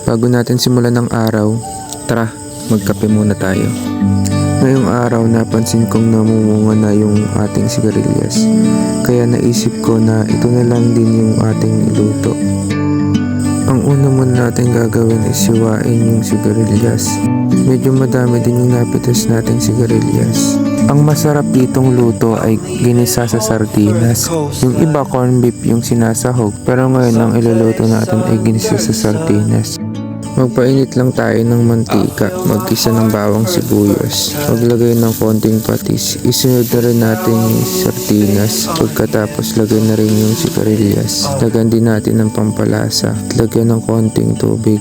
Bago natin simulan ng araw, tara, magkape muna tayo. Ngayong araw napansin kong namumunga na yung ating sigarilyas. Kaya naisip ko na ito na lang din yung ating iluto. Ang una muna natin gagawin is hiwain yung sigarilyas. Medyo madami din yung napitas nating sigarilyas. Ang masarap ditong luto ay ginisa sa sardinas. Yung iba corn beef yung sinasahog, pero ngayon ang iluluto natin ay ginisa sa sardinas. Magpainit lang tayo ng mantika, magkisa ng bawang sibuyas, maglagay ng konting patis, isunod na rin natin yung sardinas, pagkatapos lagay na rin yung sigarilyas, lagyan din natin ng pampalasa, lagyan ng konting tubig.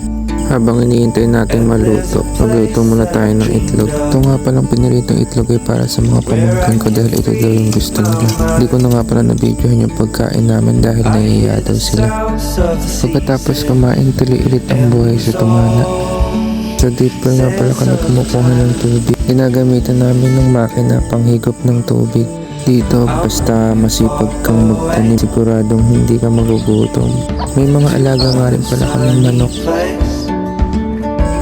Habang iniintay natin maluto, magluto muna tayo ng itlog. Ito nga palang piniritong itlog ay para sa mga pamangkin ko dahil ito daw yung gusto nila. Hindi ko na nga pala na-videohan yung pagkain namin dahil nahihiya daw sila. Pagkatapos kumain, tuloy ulit ang buhay sa tumana. Sa dipper nga pala kami kumukuha ng tubig. Ginagamitan namin ng makina panghigop ng tubig. Dito, basta masipag kang magtanim, siguradong hindi ka magugutom. May mga alaga nga rin pala kaming manok.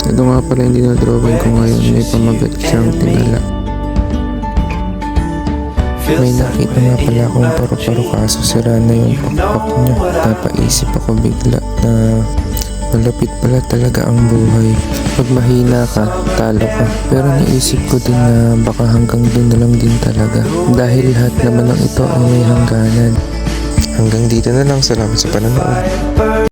Ito nga pala yung dinodrawing ko ngayon, may pamagat siyang tingala. May nakita nga pala akong paru-paro kaso sira na yung pakpak niya. Napaisip ako bigla na malapit pala talaga ang buhay. Pag mahina ka, talo ka. Pero naisip ko din na baka hanggang doon na lang din talaga. Dahil lahat naman ng ito ay may hangganan. Hanggang dito na lang, salamat sa panonood.